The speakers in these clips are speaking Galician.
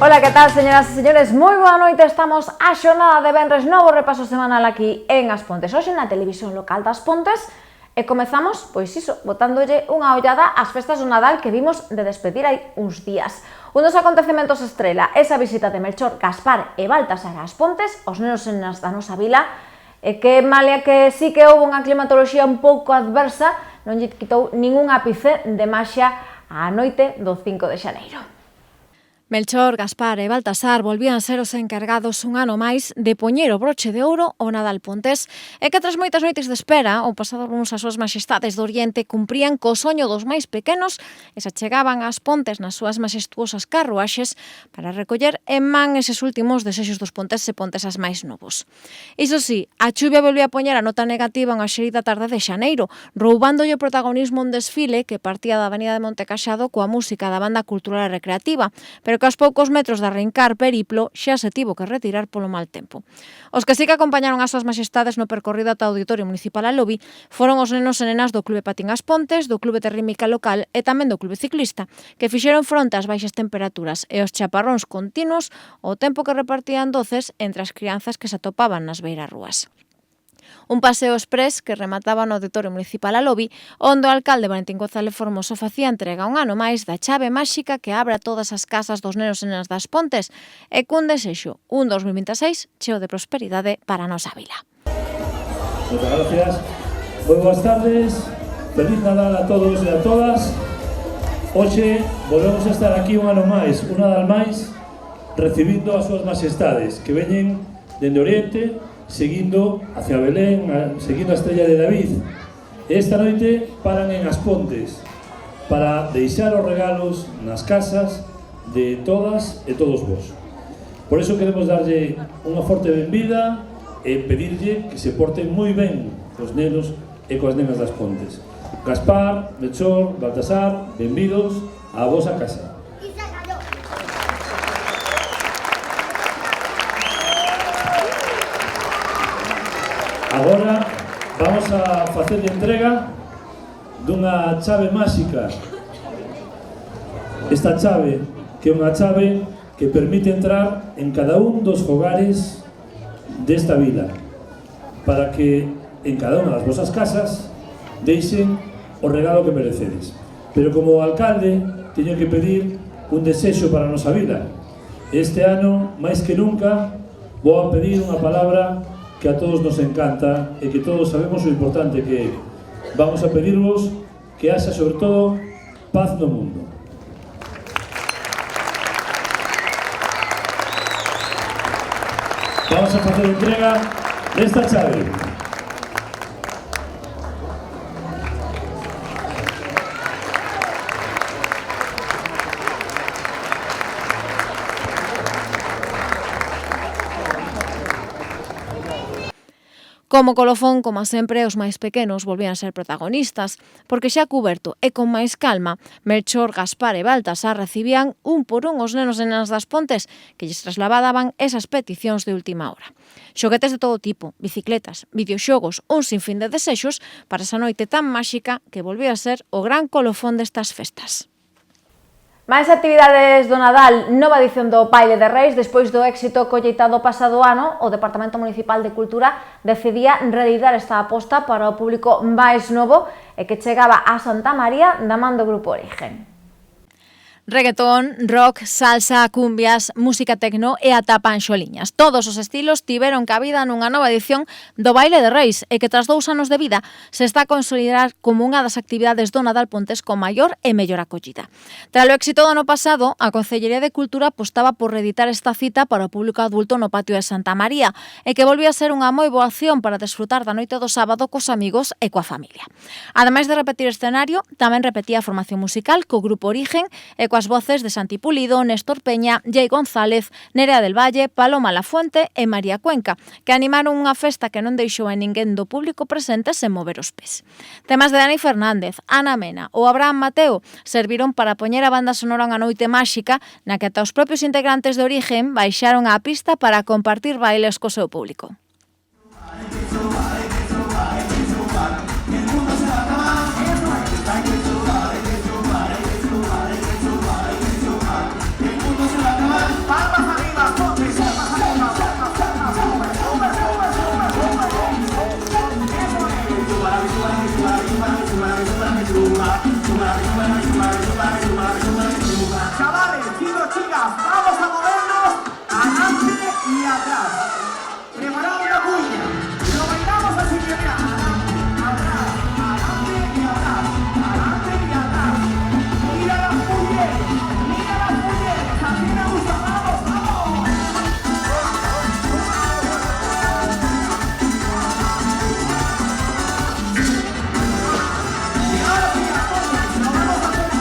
Ola, que tal, señoras e señores? Moi boa noite, estamos a xornada de venres, novo repaso semanal aquí en As Pontes. Hoxe na televisión local das Pontes e comezamos, pois iso, botándolle unha ollada ás festas do Nadal que vimos de despedir hai uns días. Un dos acontecementos estrela, esa visita de Melchor, Gaspar e Baltasar ás Pontes, os nenos e nenas da nosa vila, e que, malia que sí que houve unha climatoloxía un pouco adversa, non lle quitou ningún ápice de maxia á noite do 5 de xaneiro. Melchor, Gaspar e Baltasar volvían ser os encargados un ano máis de poñer o broche de ouro ao Nadal Pontés e que tras moitas noites de espera, o pasado luns as súas majestades do Oriente cumprían co soño dos máis pequenos e se chegaban ás Pontes nas súas majestuosas carruaxes para recoller en man eses últimos desexos dos ponteses e pontesas máis novos. Iso sí, a chuvia volvía a poñer a nota negativa unha xerida tarde de xaneiro, roubándolle o protagonismo un desfile que partía da avenida de Montecaxado coa música da banda cultural e recreativa, pero que aos poucos metros de arrincar periplo xa se tivo que retirar polo mal tempo. Os que sí que acompañaron as súas majestades no percorrido ata o Auditorio Municipal Alobi foron os nenos e nenas do Clube Patín As Pontes, do Clube Terrímica Local e tamén do Clube Ciclista, que fixeron fronte ás baixas temperaturas e os chaparróns continuos ao tempo que repartían doces entre as crianzas que se atopaban nas beirarrúas. Un paseo exprés que remataba no Auditorio Municipal Alobi, onde o alcalde Valentín González Formoso facía entrega un ano máis da chave máxica que abra todas as casas dos nenos e nenas das Pontes e cun desexo, un 2026 cheo de prosperidade para a nosa vila. Moitas gracias. Moi boas tardes. Feliz Nadal a todos e a todas. Hoxe volvemos a estar aquí un ano máis, un Nadal máis, recibindo as súas majestades que veñen dende Oriente, seguindo hacia Belén, seguindo a estrella de David. Esta noite paran en As Pontes para deixar os regalos nas casas de todas e todos vos. Por iso queremos darlle unha forte benvida e pedirlle que se porten moi ben os nenos e coas nenas das Pontes. Gaspar, Melchor, Baltasar, benvidos á vosa casa. Agora vamos a facer entrega dunha chave máxica. Esta chave, que é unha chave que permite entrar en cada un dos fogares desta vila, para que en cada unha das vosas casas deixen o regalo que merecedes. Pero como alcalde teño que pedir un desexo para a nosa vila. Este ano, máis que nunca, vou a pedir unha palabra que a todos nos encanta e que todos sabemos o importante que é. Vamos a pedirvos que haxa, sobre todo, paz no mundo. Vamos a facer entrega desta chave. Como colofón, como sempre, os máis pequenos volvían ser protagonistas, porque xa cuberto e con máis calma, Melchor, Gaspar e Baltasar recibían un por un os nenos e nenas das Pontes que lles trasladaban esas peticións de última hora. Xoguetes de todo tipo, bicicletas, videoxogos, un sinfín de desexos para esa noite tan máxica que volvía a ser o gran colofón destas festas. Máis actividades do Nadal, nova edición do Baile de Reis. Despois do éxito colleitado pasado ano, o Departamento Municipal de Cultura decidía reeditar esta aposta para o público máis novo e que chegaba a Santa María da man do Grupo Origen. Reggaetón, rock, salsa, cumbias, música tecno e ata panxoliñas. Todos os estilos tiveron cabida nunha nova edición do Baile de Reis e que tras 2 anos de vida se está a consolidar como unha das actividades do Nadal Pontés con maior e mellor acollida. Tras o éxito do ano pasado, a Concellería de Cultura apostaba por reeditar esta cita para o público adulto no patio de Santa María e que volvía a ser unha moi boa acción para desfrutar da noite do sábado cos amigos e coa familia. Ademais de repetir escenario, tamén repetía a formación musical co Grupo Origen e coas voces de Santi Pulido, Néstor Peña, Jay González, Nerea del Valle, Paloma Lafuente e María Cuenca, que animaron unha festa que non deixou a ninguén do público presente sen mover os pés. Temas de Dani Fernández, Ana Mena ou Abraham Mateo serviron para poñer a banda sonora unha noite máxica na que ata os propios integrantes de Origen baixaron á pista para compartir bailes co seu público. Bye. Chavales, chicos, chicas, vamos a movernos adelante y atrás. Preparamos la cuña. Lo bailamos así que mira, adelante y atrás, adelante y atrás. Mira las mujeres, así me gusta, vamos, vamos. Y ahora sí, entonces, lo vamos a hacer en 4.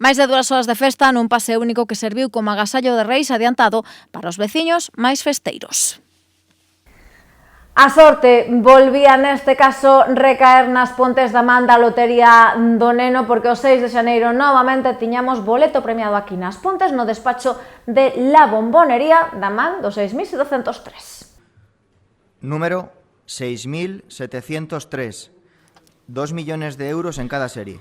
Máis de 2 horas de festa nun pase único que serviu como agasallo de reis adiantado para os veciños máis festeiros. A sorte volvía neste caso recaer nas Pontes da man da Lotería do Neno, porque o 6 de xaneiro novamente tiñamos boleto premiado aquí nas Pontes no despacho de La Bombonería da man do 6.703. Número 6.703. 2 millones de euros en cada serie.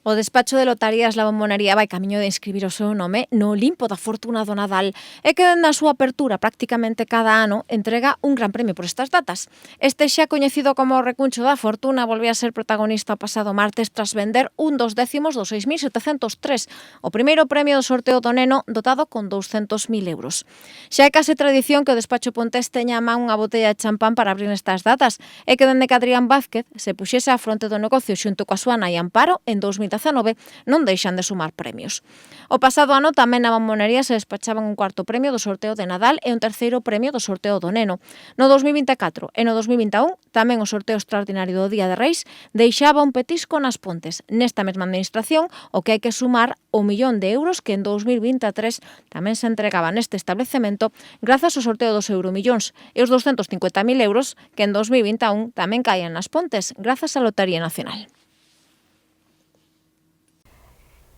O despacho de lotarías La Bombonería vai camiño de inscribir o seu nome no Olimpo da Fortuna do Nadal e que dende a súa apertura prácticamente cada ano entrega un gran premio por estas datas. Este xa coñecido como o Recuncho da Fortuna volvía a ser protagonista o pasado martes tras vender un dos décimos do 6.703, o primeiro premio do sorteo do Neno dotado con 200.000 euros. Xa é case tradición que o despacho pontés teña a man unha botella de champán para abrir nestas datas e que dende que Adrián Vázquez se puxese á fronte do negocio xunto coa súa nai Amparo en 2019 non deixan de sumar premios. O pasado ano tamén na Bombonería se despachaban un cuarto premio do sorteo de Nadal e un terceiro premio do sorteo do Neno. No 2024 e no 2021 tamén o sorteo extraordinario do Día de Reis deixaba un petisco nas Pontes. Nesta mesma administración, o que hai que sumar o 1.000.000 de euros que en 2023 tamén se entregaba neste establecemento grazas ao sorteo dos Euromillóns e os 250.000 euros que en 2021 tamén caían nas Pontes grazas á Lotería Nacional.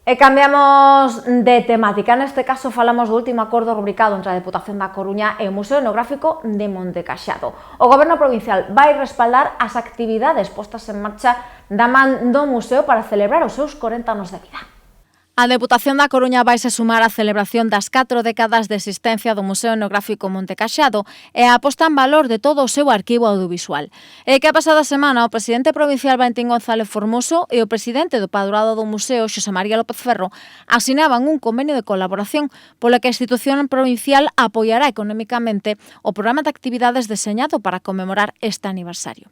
E cambiamos de temática, neste caso falamos do último acordo rubricado entre a Deputación da Coruña e o Museo Etnográfico de Montecaxado. O Goberno provincial vai respaldar as actividades postas en marcha da man do museo para celebrar os seus 40 anos de vida. A Deputación da Coruña vaise sumar á celebración das 4 décadas de existencia do Museo Etnográfico Montecaxado e a aposta en valor de todo o seu arquivo audiovisual. E que a pasada semana o presidente provincial Valentín González Formoso e o presidente do Padroado do Museo, Xosé María López Ferro, asinaban un convenio de colaboración pola que a institución provincial apoiará económicamente o programa de actividades deseñado para conmemorar este aniversario.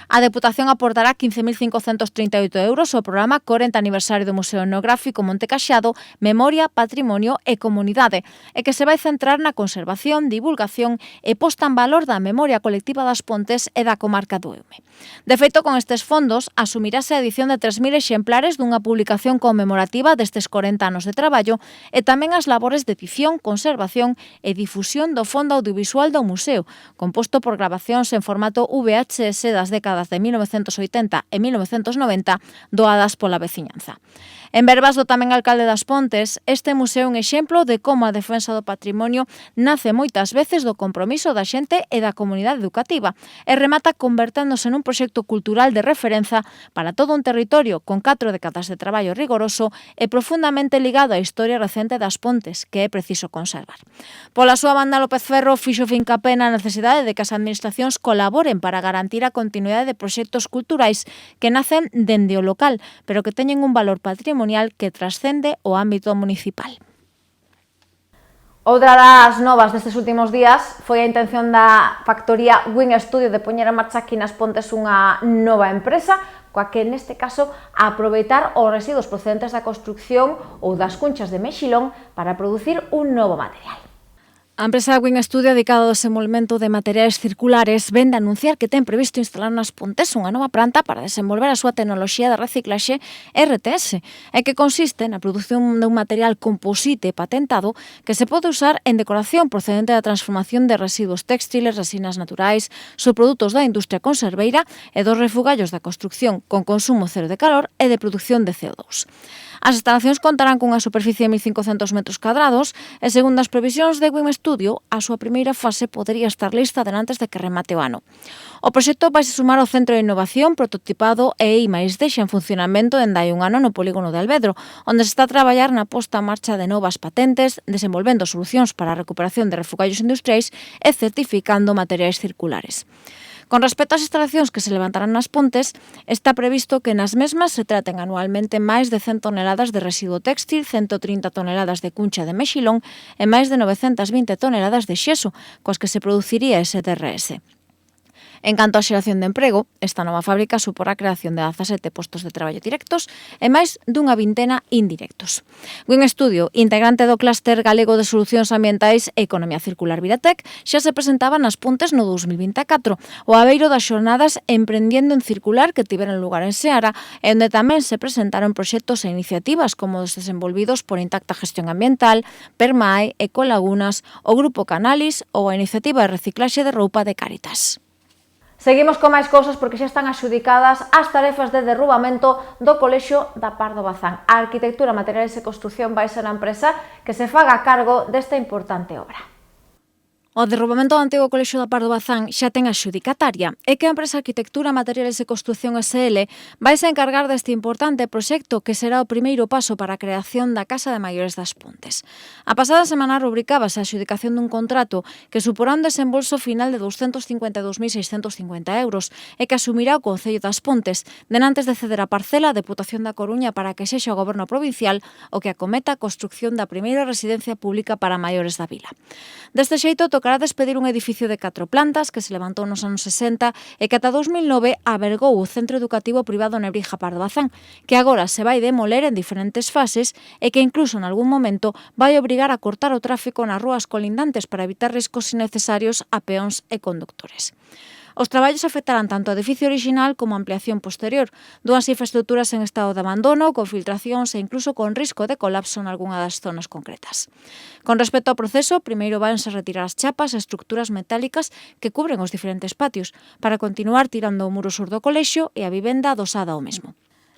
A Deputación aportará 15.538 euros ao programa 40 aniversario do Museo Etnográfico Montecaxado, Memoria, Patrimonio e Comunidade, e que se vai centrar na conservación, divulgación e posta en valor da memoria colectiva das Pontes e da comarca do Eume. De feito, con estes fondos, asumirase a edición de 3.000 exemplares dunha publicación conmemorativa destes 40 anos de traballo e tamén as labores de edición, conservación e difusión do fondo audiovisual do museo, composto por grabacións en formato VHS das décadas de 1980 e 1990 doadas pola veciñanza. En verbas do tamén alcalde das Pontes, este museo é un exemplo de como a defensa do patrimonio nace moitas veces do compromiso da xente e da comunidade educativa e remata converténdose nun proxecto cultural de referenza para todo un territorio con 4 décadas de traballo rigoroso e profundamente ligado á historia recente das Pontes, que é preciso conservar. Pola súa banda, López Ferro fixo fincapé na necesidade de que as administracións colaboren para garantir a continuidade de proxectos culturais que nacen dende o local, pero que teñen un valor patrimonial que trascende o ámbito municipal. Outra das novas destes últimos días foi a intención da factoría Wing Studio de poñer en marcha aquí nas Pontes unha nova empresa coa que, neste caso, aproveitar os residuos procedentes da construcción ou das cunchas de mexilón para producir un novo material. A empresa Wing Studio, dedicada ao desenvolvemento de materiais circulares, vende anunciar que ten previsto instalar nas Pontes unha nova planta para desenvolver a súa tecnoloxía de reciclaxe RTS, e que consiste na produción dun material composite patentado que se pode usar en decoración procedente da transformación de residuos textiles, resinas naturais, subprodutos da industria conserveira e dos refugallos da construcción con consumo cero de calor e de produción de CO2. As instalacións contarán cunha superficie de 1.500 metros cadrados e, segundo as previsións de Wing Studio, a súa primeira fase podería estar lista antes de que remate o ano. O proxecto vai se sumar ao Centro de Innovación, Prototipado e I+D xa en funcionamento dende hai un ano no polígono de Alvedro, onde se está a traballar na posta en marcha de novas patentes, desenvolvendo solucións para a recuperación de refugallos industriais e certificando materiais circulares. Con respecto ás instalacións que se levantarán nas Pontes, está previsto que nas mesmas se traten anualmente máis de 100 toneladas de residuo téxtil, 130 toneladas de cuncha de mexilón e máis de 920 toneladas de xeso, coas que se produciría ese TRS. En canto á xeración de emprego, esta nova fábrica suporá a creación de 17 postos de traballo directos e máis dunha vintena indirectos. Wing Studio, integrante do clúster galego de solucións ambientais e economía circular Viratec, xa se presentaba nas Pontes no 2024, o abeiro das xornadas Emprendiendo en Circular que tiveron lugar en Seara, e onde tamén se presentaron proxectos e iniciativas como os desenvolvidos por Intacta Gestión Ambiental, Permae, Ecolagunas, o Grupo Canalis ou a iniciativa de reciclaxe de roupa de Cáritas. Seguimos con máis cousas porque xa están adxudicadas as tarefas de derrubamento do Colexio da Pardo Bazán. A Arquitectura, Materiales e Construción vai ser a empresa que se faga a cargo desta importante obra. O derrubamento do antigo Colexio da Pardo Bazán xa ten a xudicataria e que a empresa Arquitectura, Materiales e Construción SL vai se encargar deste importante proxecto que será o primeiro paso para a creación da Casa de Maiores das Pontes. A pasada semana rubricábase a xudicación dun contrato que suporá un desembolso final de 252.650 euros e que asumirá o Concello das Pontes, denantes de ceder a parcela a Deputación da Coruña para que sexa o Goberno Provincial o que acometa a construcción da primeira residencia pública para maiores da vila. Deste xeito, tocará despedir un edificio de 4 plantas que se levantou nos anos 60 e que ata 2009 albergou o Centro Educativo Privado Nebrija Pardo Bazán, que agora se vai demoler en diferentes fases e que incluso en algún momento vai obrigar a cortar o tráfico nas rúas colindantes para evitar riscos innecesarios a peóns e conductores. Os traballos afectarán tanto o edificio original como a ampliación posterior, dúas infraestructuras en estado de abandono, con filtracións e incluso con risco de colapso en algunha das zonas concretas. Con respecto ao proceso, primeiro vanse retirar as chapas e estructuras metálicas que cubren os diferentes patios, para continuar tirando o muro sur do colexio e a vivenda adosada ao mesmo.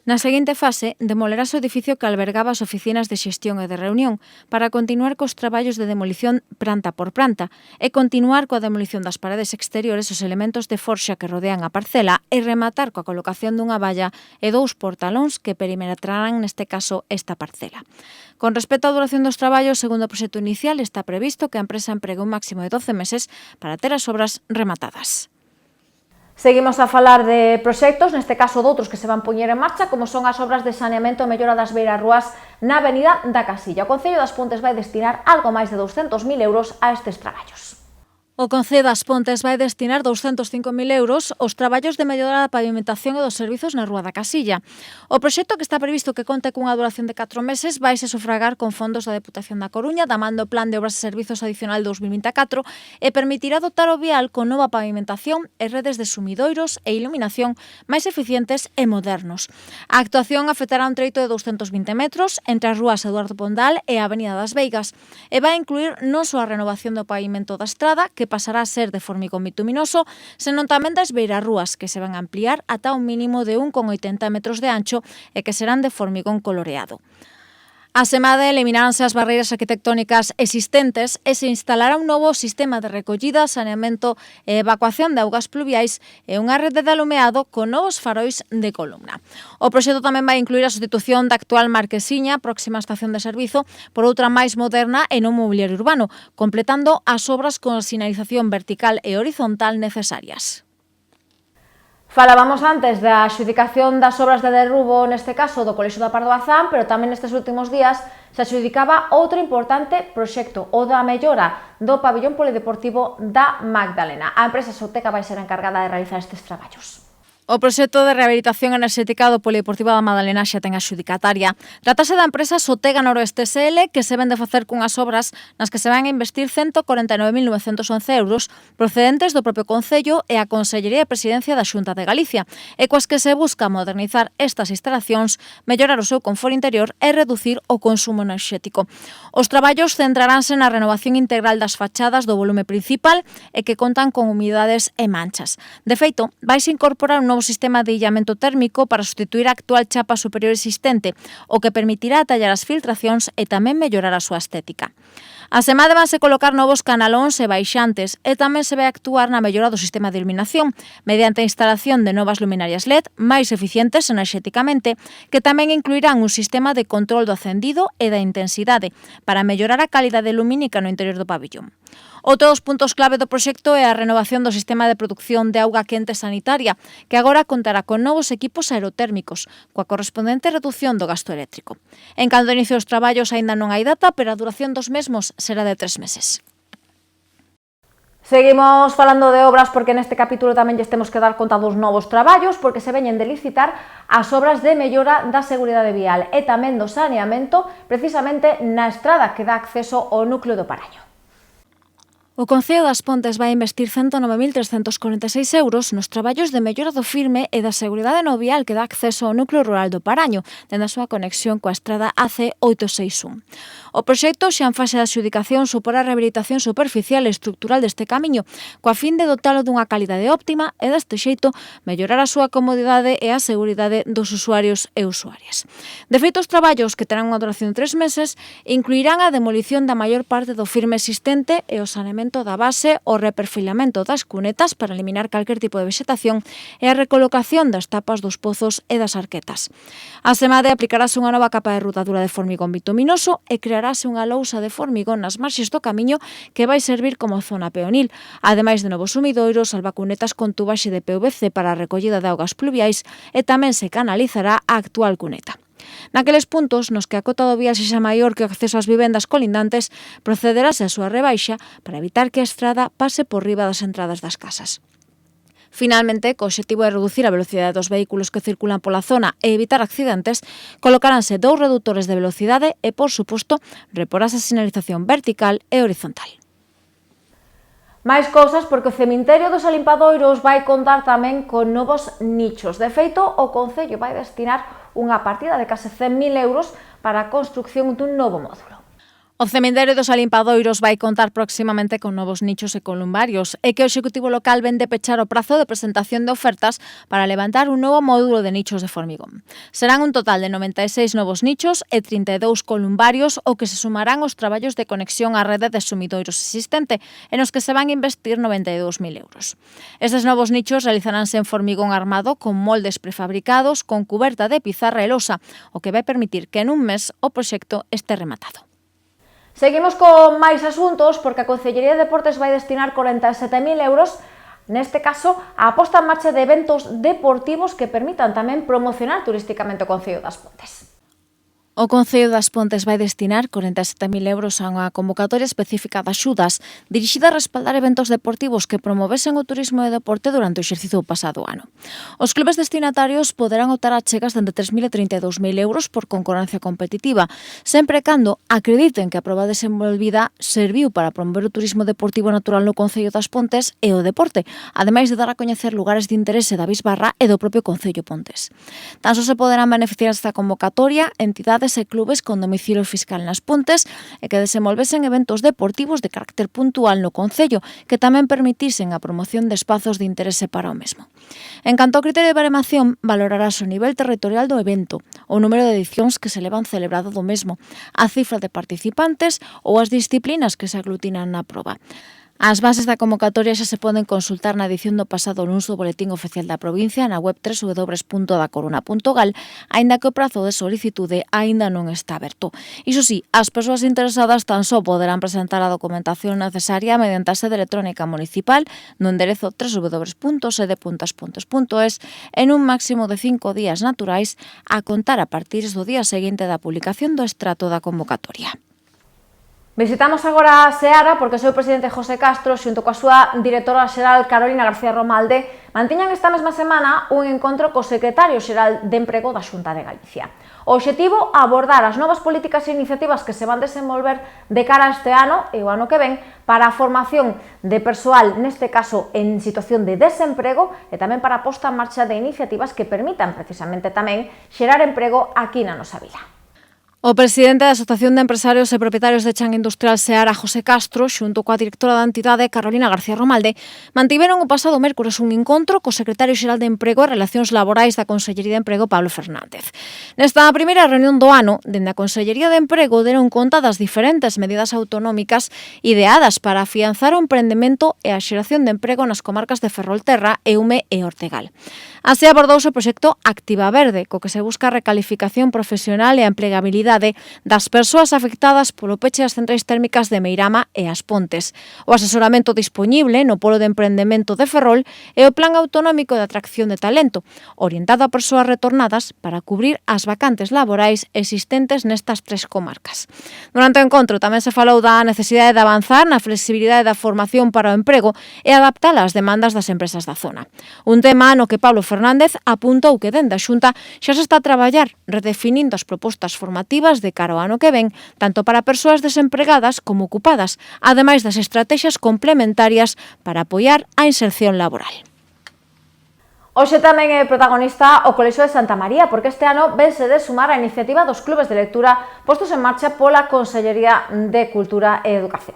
Na seguinte fase, demolerase o edificio que albergaba as oficinas de xestión e de reunión para continuar cos traballos de demolición planta por planta e continuar coa demolición das paredes exteriores, os elementos de forxa que rodean a parcela e rematar coa colocación dunha valla e 2 portalóns que perimetrarán neste caso esta parcela. Con respecto á duración dos traballos, segundo o proxecto inicial, está previsto que a empresa empregue un máximo de 12 meses para ter as obras rematadas. Seguimos a falar de proxectos, neste caso doutros que se van poñer en marcha, como son as obras de saneamento e mellora das beirarrúas na Avenida da Casilla. O Concello das Pontes vai destinar algo máis de 200.000 euros a estes traballos. O Concello das Pontes vai destinar 205.000 euros aos traballos de mellora da pavimentación e dos servizos na Rúa da Casilla. O proxecto, que está previsto que conte cunha duración de 4 meses, vaise sufragar con fondos da Deputación da Coruña, da man do Plan de Obras e Servizos Adicional 2024 e permitirá dotar o vial con nova pavimentación e redes de sumidoiros e iluminación máis eficientes e modernos. A actuación afectará un treito de 220 metros entre as rúas Eduardo Pondal e a Avenida das Veigas e vai incluir non só a renovación do pavimento da estrada, que pasará a ser de formigón bituminoso, senón tamén das beirarrúas, que se van a ampliar ata un mínimo de 1,80 metros de ancho e que serán de formigón coloreado. A semade eliminaranse as barreiras arquitectónicas existentes e se instalará un novo sistema de recollida, saneamento e evacuación de augas pluviais e unha rede de alumeado con novos farois de columna. O proxecto tamén vai incluir a substitución da actual marquesiña, próxima estación de servizo, por outra máis moderna e non mobiliario urbano, completando as obras con sinalización vertical e horizontal necesarias. Falábamos antes da adxudicación das obras de derrubo, neste caso do Colexio da Pardo Bazán, pero tamén nestes últimos días se adxudicaba outro importante proxecto, o da mellora do pabillón polideportivo da Magdalena. A empresa Soteca vai ser a encargada de realizar estes traballos. O proxecto de rehabilitación enerxética do Polideportivo da Madalena xa ten a xudicataria. Trátase da empresa Sotega Noroeste SL, que se ven de facer cunhas obras nas que se van a investir 149.911 euros procedentes do propio Concello e a Consellería de Presidencia da Xunta de Galicia, e coas que se busca modernizar estas instalacións, mellorar o seu confort interior e reducir o consumo enerxético. Os traballos centraránse na renovación integral das fachadas do volume principal e que contan con humidades e manchas. De feito, vais incorporar un novo sistema de illamento térmico para sustituir a actual chapa superior existente, o que permitirá atallar as filtracións e tamén mellorar a súa estética. Asemade vanse colocar novos canalóns e baixantes e tamén se vai actuar na mellora do sistema de iluminación mediante a instalación de novas luminarias LED máis eficientes enerxéticamente, que tamén incluirán un sistema de control do acendido e da intensidade para mellorar a calidade lumínica no interior do pabillón. Outro dos puntos clave do proxecto é a renovación do sistema de produción de auga quente sanitaria, que agora contará con novos equipos aerotérmicos, coa correspondente reducción do gasto eléctrico. En canto ao inicio dos traballos aínda non hai data, pero a duración dos mesmos será de 3 meses. Seguimos falando de obras porque neste capítulo tamén lles temos que dar conta dos novos traballos porque se veñen de licitar as obras de mellora da seguridade vial e tamén do saneamento precisamente na estrada que dá acceso ao núcleo do Paraño. O Concello das Pontes vai investir 109.346 euros nos traballos de mellora do firme e da seguridade no vial que dá acceso ao núcleo rural do Paraño, dende a súa conexión coa estrada AC861. O proxecto xa en fase de adxudicación supora a rehabilitación superficial e estructural deste camiño, coa fin de dotalo dunha calidade óptima e deste xeito mellorar a súa comodidade e a seguridade dos usuarios e usuarias. De feito, os traballos, que terán unha duración de 3 meses, incluirán a demolición da maior parte do firme existente e o saneamento da base, o reperfilamento das cunetas para eliminar calquer tipo de vexetación e a recolocación das tapas dos pozos e das arquetas. Asemade, aplicarase unha nova capa de rutadura de formigón bituminoso e crearase unha lousa de formigón nas marxes do camiño que vai servir como zona peonil, ademais de novos sumidoiros, salvacunetas con tubaxe de PVC para a recollida de augas pluviais e tamén se canalizará a actual cuneta. Naqueles puntos nos que a cota do vial sexa maior que o acceso ás vivendas colindantes, procederase a súa rebaixa para evitar que a estrada pase por riba das entradas das casas. Finalmente, co obxectivo de reducir a velocidade dos vehículos que circulan pola zona e evitar accidentes, colocaránse 2 redutores de velocidade e, por suposto, reporase a sinalización vertical e horizontal. Máis cousas porque o cemiterio dos Alimpadoiros vai contar tamén con novos nichos. De feito, o Concello vai destinar unha partida de case 100.000 euros para a construcción dun novo módulo. O cemiterio dos Alimpadoiros vai contar próximamente con novos nichos e columbarios e que o Executivo local ven de pechar o prazo de presentación de ofertas para levantar un novo módulo de nichos de formigón. Serán un total de 96 novos nichos e 32 columbarios o que se sumarán aos traballos de conexión á rede de sumidoiros existente, en os que se van a investir 92.000 euros. Estes novos nichos realizaránse en formigón armado con moldes prefabricados con cuberta de pizarra e losa, o que vai permitir que en un mes o proxecto este rematado. Seguimos con máis asuntos porque a Consellería de Deportes vai destinar 47.000 euros, neste caso, a aposta en marcha de eventos deportivos que permitan tamén promocionar turísticamente o Concello das Pontes. O Concello das Pontes vai destinar 47.000 euros a unha convocatoria específica de axudas dirixida a respaldar eventos deportivos que promovesen o turismo e o deporte durante o exercicio do pasado ano. Os clubes destinatarios poderán optar a chegas de entre 3.000 e 32.000 euros por concorrencia competitiva, sempre cando acrediten que a proba desenvolvida serviu para promover o turismo deportivo natural no Concello das Pontes e o deporte, ademais de dar a coñecer lugares de interese da bisbarra e do propio Concello Pontes. Tan só se poderán beneficiar desta convocatoria entidades e clubes con domicilio fiscal nas Pontes e que desenvolvesen eventos deportivos de carácter puntual no Concello que tamén permitisen a promoción de espazos de interese para o mesmo. En canto ao criterio de baremación, valorarás o nivel territorial do evento, o número de edicións que se levan celebrado do mesmo, a cifra de participantes ou as disciplinas que se aglutinan na proba. As bases da convocatoria xa se poden consultar na edición do pasado luns do Boletín Oficial da Provincia na web www.dacoruna.gal, aínda que o prazo de solicitude aínda non está aberto. Iso sí, as persoas interesadas tan só poderán presentar a documentación necesaria mediante a sede electrónica municipal no enderezo www.sede.aspontes.es en un máximo de 5 días naturais a contar a partir do día seguinte da publicación do extrato da convocatoria. Visitamos agora a Seara porque o seu presidente José Castro, xunto coa súa directora xeral Carolina García Romalde, mantiñan esta mesma semana un encontro co secretario xeral de Emprego da Xunta de Galicia. O obxectivo, abordar as novas políticas e iniciativas que se van desenvolver de cara a este ano e o ano que ven para a formación de persoal, neste caso en situación de desemprego, e tamén para a posta en marcha de iniciativas que permitan precisamente tamén xerar emprego aquí na nosa vila. O presidente da Asociación de Empresarios e Propietarios de Chan Industrial Seara, José Castro, xunto coa directora da entidade, Carolina García Romalde, mantiveron o pasado mércores un encontro co secretario xeral de Emprego e Relacións Laborais da Consellería de Emprego, Pablo Fernández. Nesta primeira reunión do ano, dende a Consellería de Emprego deron conta das diferentes medidas autonómicas ideadas para afianzar o emprendemento e a xeración de emprego nas comarcas de Ferrolterra, Eume e Ortegal. Así abordouse o proxecto Activa Verde, co que se busca a recalificación profesional e a empregabilidade das persoas afectadas polo peche das centrais térmicas de Meirama e As Pontes, o asesoramento dispoñible no polo de emprendemento de Ferrol e o Plan Autonómico de Atracción de Talento, orientado a persoas retornadas para cubrir as vacantes laborais existentes nestas tres comarcas. Durante o encontro tamén se falou da necesidade de avanzar na flexibilidade da formación para o emprego e adaptar ás demandas das empresas da zona. Un tema no que Pablo Fernández apuntou que dende a Xunta xa se está a traballar redefinindo as propostas formativas de cara ao ano que ven, tanto para persoas desempregadas como ocupadas, ademais das estrategias complementarias para apoiar a inserción laboral. Hoxe tamén é protagonista o Colexio de Santa María, porque este ano vense de sumar a iniciativa dos clubes de lectura postos en marcha pola Consellería de Cultura e Educación.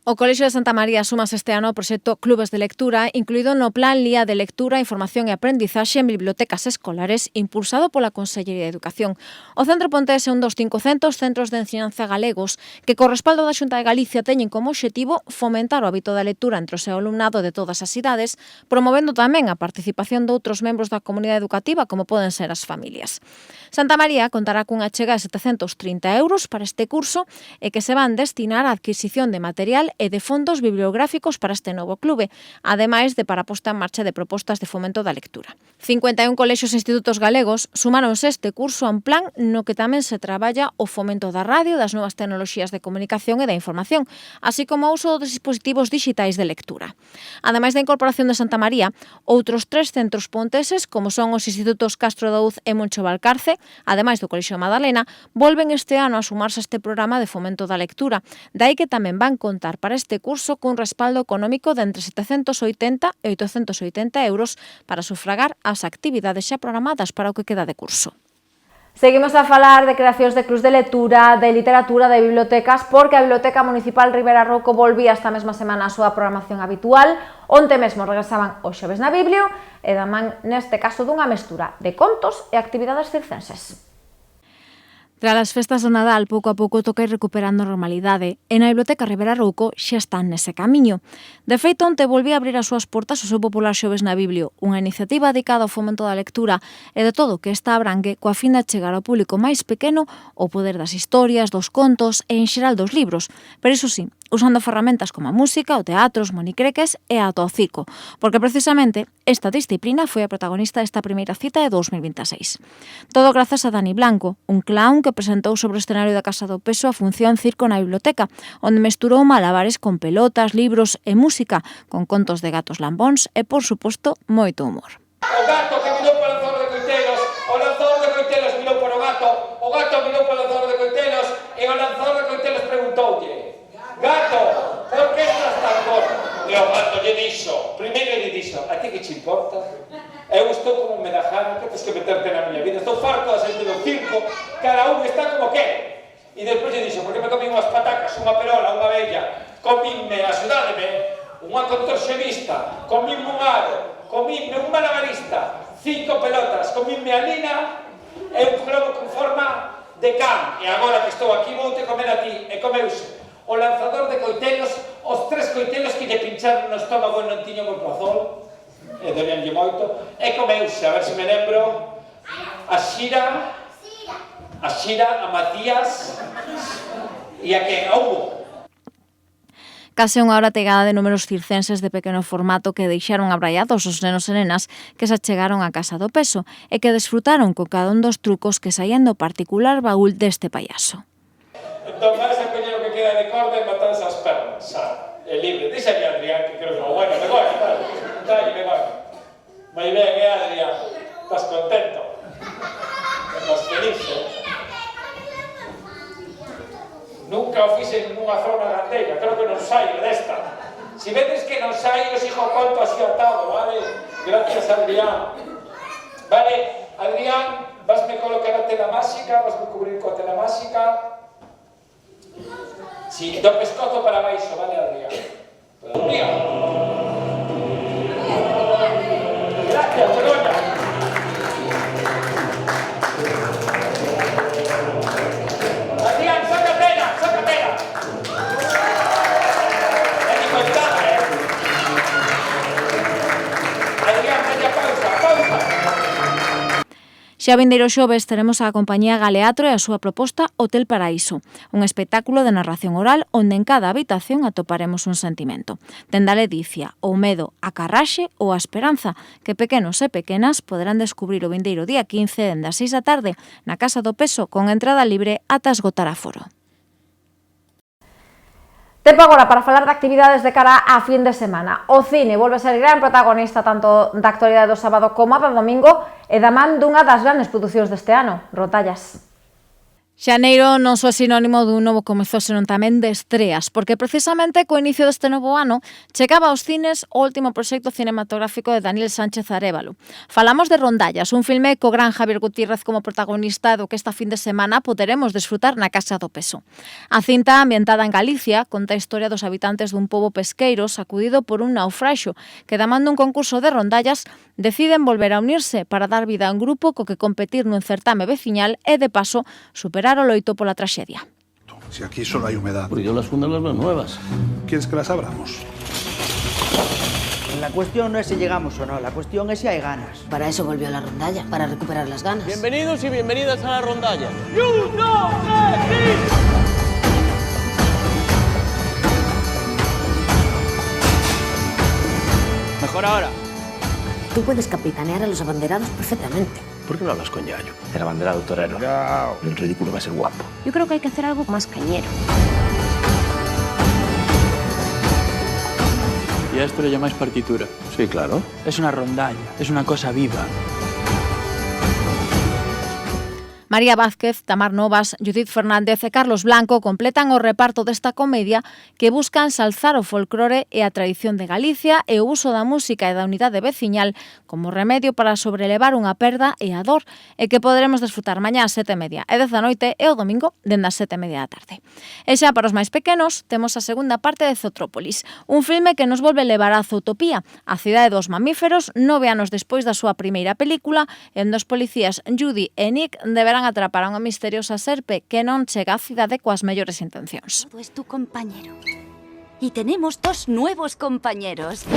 O Colexio de Santa María súmase este ano ao proxecto Clubes de Lectura, incluído no Plan Lía de Lectura, Información e Aprendizaxe en Bibliotecas Escolares, impulsado pola Consellería de Educación. O Centro Pontés é un dos 500 centros de ensinanza galegos que, co respaldo da Xunta de Galicia, teñen como obxectivo fomentar o hábito da lectura entre o seu alumnado de todas as idades, promovendo tamén a participación de outros membros da comunidade educativa, como poden ser as familias. Santa María contará cunha chega de 730 euros para este curso e que se van destinar á adquisición de material e de fondos bibliográficos para este novo clube, ademais de para a posta en marcha de propostas de fomento da lectura. 51 colexios e institutos galegos sumáronse este curso a un plan no que tamén se traballa o fomento da radio, das novas tecnoloxías de comunicación e da información, así como o uso dos dispositivos digitais de lectura. Ademais da incorporación de Santa María, outros 3 centros ponteses, como son os institutos Castro Daúz e Moncho Valcarce, ademais do Colexio Madalena, volven este ano a sumarse a este programa de fomento da lectura, dai que tamén van contar para este curso cun respaldo económico de entre 780 e 880 euros para sufragar as actividades xa programadas para o que queda de curso. Seguimos a falar de creacións de clubs de lectura, de literatura, de bibliotecas, porque a Biblioteca Municipal Ribera Rouco volvía esta mesma semana a súa programación habitual. Onte mesmo regresaban os xoves na Biblio e daman neste caso dunha mestura de contos e actividades circenses. Tras as festas do Nadal, pouco a pouco toca ir recuperando a normalidade e na Biblioteca Ribera Rouco xa están nese camiño. De feito, onte volví a abrir as súas portas o seu popular Xoves na Biblio, unha iniciativa dedicada ao fomento da lectura e de todo o que esta abrangue coa fin de chegar ao público máis pequeno o poder das historias, dos contos e en xeral dos libros, pero iso sí, usando ferramentas como a música, o teatro, os monicreques e ata o circo, porque precisamente esta disciplina foi a protagonista desta primeira cita de 2026. Todo grazas a Dani Blanco, un clown que presentou sobre o escenario da Casa do Peso a función Circo na Biblioteca, onde mesturou malabares con pelotas, libros e música, con contos de gatos lambóns e, por suposto, moito humor. O gato que mirou para o lanzador de coitelos, o lanzador de coitelos mirou para o gato mirou para o lanzador de coitelos e o lanzador de coitelos preguntoulle: Gato, por que estás tan gordo? E o gato lle dixo, primeiro lle dixo, a ti que che importa? Eu estou como un medajano, que tens que meterte na miña vida, estou farto da xente do circo, cada un está como quere. E despois lle dixo, porque me comín unhas patacas, unha perola, unha abella, comínme, axudádeme, unha contorsionista, comínme un aro, comínme un malabarista, 5 pelotas, comínme a Nina e un globo con forma de can. E agora que estou aquí vou te comer a ti, e comeuse o lanzador de coitelos, os 3 coitelos que lle pincharon no estómago e non tiñan o plazol, e dolíanlle moito, e comeuse, a ver se me lembro, a Xira, a Matías e a quen? A Hugo. Case unha hora tegada de números circenses de pequeno formato que deixaron abraiados os nenos e nenas que se achegaron á Casa do Peso e que desfrutaron con cada un dos trucos que saían do particular baúl deste payaso. Entón, vais a coñer o que orden matar esas pernas, é libre. Díxame a Adrián, que creo que bueno, me gola, me gola. Moi ben, Adrián, estás contento? Estás feliz, Nunca o fixe nunha zona gandeira, creo que non sai desta. Si vedes que non sai, os hijo conto así atado, vale? Gracias, Adrián. Vale, Adrián, vasme colocar a tela máxica, vasme cubrir coa tela máxica. Si, do pescozo para baixo, vale, Adrián? Adrián. Gracias, Begoña. Adrián, saca tela, saca tela. Adrián, vaya pausa, pausa. Xa vindeiro xoves teremos a compañía Galeatro e a súa proposta Hotel Paraíso, un espectáculo de narración oral onde en cada habitación atoparemos un sentimento. Dende a ledicia, o medo, a carraxe ou a esperanza, que pequenos e pequenas poderán descubrir o vindeiro día 15 dende as 6 da tarde na Casa do Peso con entrada libre ata esgotar aforo. Tempo agora para falar de actividades de cara a fin de semana. O cine volve a ser gran protagonista tanto da actualidade do sábado como da domingo e da man dunha das grandes producións deste ano, Rotallas. Xaneiro non só é sinónimo dun novo comezo, senón tamén de estreas, porque precisamente co inicio deste novo ano chegaba aos cines o último proxecto cinematográfico de Daniel Sánchez Arévalo. Falamos de Rondallas, un filme co gran Javier Gutiérrez como protagonista do que esta fin de semana poderemos desfrutar na Casa do Peso. A cinta, ambientada en Galicia, conta a historia dos habitantes dun pobo pesqueiro sacudido por un naufraxo que, damando un concurso de rondallas, deciden volver a unirse para dar vida a un grupo co que competir nun certame veciñal e, de paso, superar o loito pola traxedia. Si aquí solo hay humedad. Porque yo las fundas las veo nuevas. ¿Quieres que las abramos? La cuestión no es si llegamos o no, la cuestión es si hay ganas. Para eso volvió a la rondalla, para recuperar las ganas. Bienvenidos y bienvenidas a la rondalla. Mejor ahora. Tú puedes capitanear a los abanderados perfectamente. ¿Por qué no hablas con Yayo? El abanderado torero. El ridículo va a ser guapo. Yo creo que hay que hacer algo más cañero. ¿Y a esto le llamáis partitura? Sí, claro. Es una rondalla, es una cosa viva. María Vázquez, Tamar Novas, Judith Fernández e Carlos Blanco completan o reparto desta comedia que busca ensalzar o folclore e a tradición de Galicia e o uso da música e da unidade veciñal como remedio para sobrelevar unha perda e a dor e que poderemos desfrutar mañá ás 7:30 e 10 da noite e o domingo dende as 7:30 da tarde. E xa para os máis pequenos temos a segunda parte de Zootrópolis, un filme que nos volve levar á Zootopía, a cidade dos mamíferos 9 anos despois da súa primeira película, en dos policías Judy e Nick deberán atrapar a unha misteriosa serpe que non chega á cidade coas mellores intencións. Pues tu compañero. Y tenemos 2 nuevos compañeros.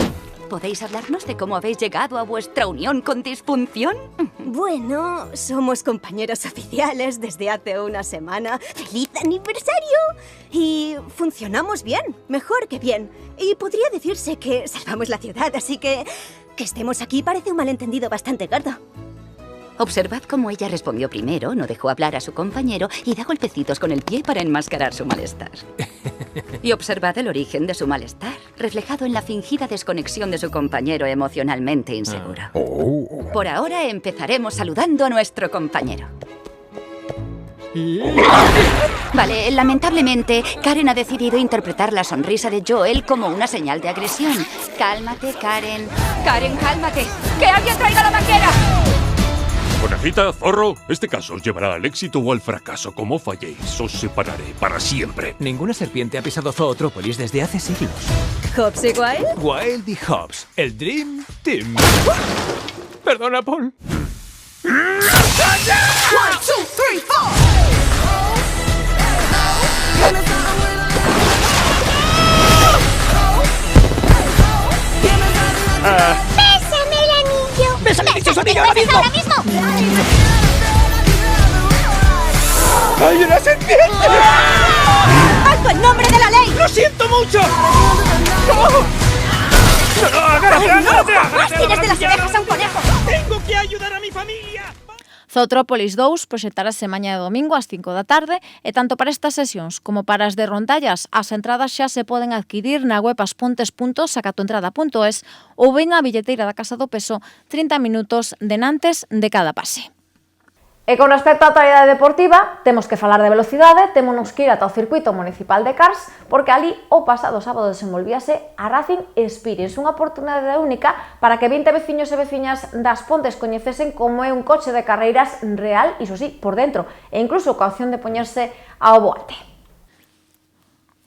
¿Podéis hablarnos de cómo habéis llegado a vuestra unión con disfunción? Bueno, somos compañeros oficiales desde hace una semana. ¡Feliz aniversario! Y funcionamos bien, mejor que bien. Y podría decirse que salvamos la ciudad, así que estemos aquí parece un malentendido bastante gordo. Observad cómo ella respondió primero, no dejó hablar a su compañero y da golpecitos con el pie para enmascarar su malestar. Y observad el origen de su malestar, reflejado en la fingida desconexión de su compañero emocionalmente inseguro. Por ahora empezaremos saludando a nuestro compañero. Vale, lamentablemente, Karen ha decidido interpretar la sonrisa de Joel como una señal de agresión. Cálmate, Karen. Karen, cálmate. ¡Que alguien traiga la manguera! Conejita, zorro, este caso os llevará al éxito o al fracaso. Como falléis, os separaré para siempre. Ninguna serpiente ha pisado Zootrópolis desde hace siglos. ¿Hobbs y Wild? Wild y Hobbs, el Dream Team. Perdona, Paul. 1, 2, 3, 4. ¡Bésame el anillo! ¡Bésame el anillo ahora mismo! ¡Hay una serpiente! ¡Alto en nombre de la ley! ¡Lo siento mucho! ¡Agárrate desde las orejas a un conejo! ¡Tengo que ayudar a mi familia! Zootrópolis 2 proxectarase mañá de domingo ás 5 da tarde e tanto para estas sesións como para as de rondallas as entradas xa se poden adquirir na web aspontes.sacatoentrada.es ou ben na billeteira da Casa do Peso 30 minutos denantes de cada pase. E con respecto á actualidade deportiva, temos que falar de velocidade, témonos que ir ata o circuito municipal de Cars, porque ali o pasado sábado desenvolvíase a Racing Experience, unha oportunidade única para que 20 veciños e veciñas das Pontes coñecesen como é un coche de carreiras real, iso sí, por dentro, e incluso coa opción de poñerse ao volante.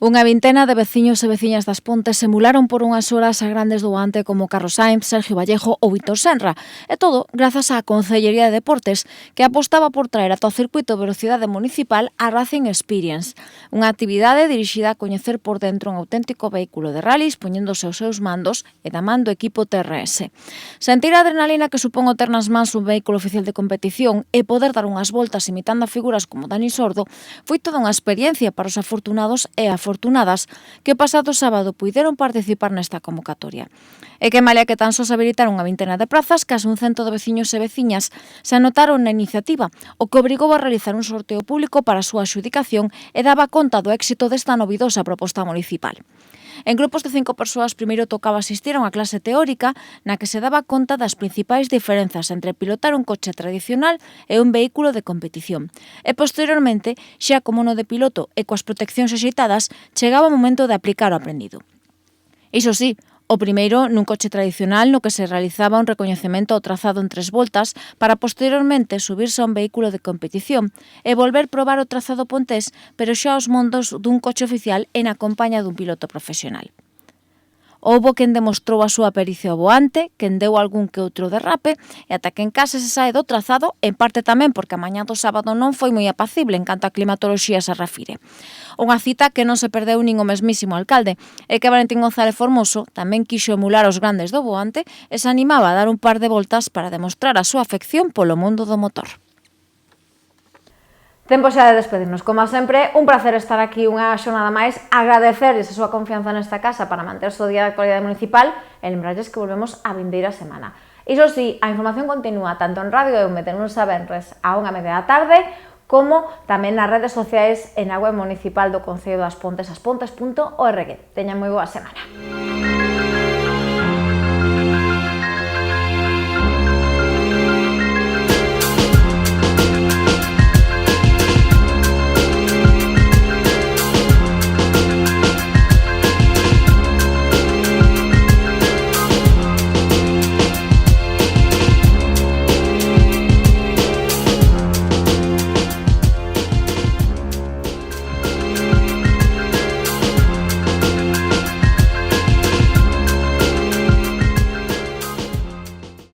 Unha vintena de veciños e veciñas das Pontes simularon por unhas horas a grandes do volante como Carlos Sainz, Sergio Vallejo ou Víctor Senra, e todo grazas á Concellería de Deportes, que apostaba por traer ata o circuito de velocidade municipal a Racing Experience, unha actividade dirixida a coñecer por dentro un auténtico vehículo de rallies, poñéndose os seus mandos e da man do equipo TRS. Sentir a adrenalina que supón o ter nas mans un vehículo oficial de competición e poder dar unhas voltas imitando a figuras como Dani Sordo foi toda unha experiencia para os afortunados e afortunadas que o pasado sábado puideron participar nesta convocatoria. E que malia que tan só se habilitaron unha vintena de prazas, case un cento de veciños e veciñas se anotaron na iniciativa, o que obrigou a realizar un sorteo público para a súa adxudicación e daba conta do éxito desta novidosa proposta municipal. En grupos de 5 persoas primeiro tocaba asistir a unha clase teórica na que se daba conta das principais diferenzas entre pilotar un coche tradicional e un vehículo de competición. E posteriormente, xa como no de piloto e coas proteccións axeitadas, chegaba o momento de aplicar o aprendido. Iso sí, o primeiro nun coche tradicional no que se realizaba un recoñecemento ao trazado en 3 voltas para posteriormente subirse a un vehículo de competición e volver probar o trazado pontés, pero xa aos mondos dun coche oficial en a compaña dun piloto profesional. Houbo quen demostrou a súa pericia ao voante, quen deu algún que outro derrape, e ata que en casa se sae do trazado, en parte tamén porque a mañá do sábado non foi moi apacible en canto a climatoloxía se refire. Unha cita que non se perdeu nin o mesmísimo alcalde, e que Valentín González Formoso tamén quixo emular os grandes do voante e se animaba a dar un par de voltas para demostrar a súa afección polo mundo do motor. Tempo xa de despedirnos. Como sempre, un placer estar aquí unha xornada máis, agradecerles a súa confianza nesta casa para manterse o día de actualidade municipal e lembrarles que volvemos a vindeira semana. Iso sí, a información continúa tanto en Radio Eume, tenemos a venres a 1:30 da tarde, como tamén nas redes sociais e na web municipal do Concello das Pontes, aspontes.org. Teñan moi boa semana.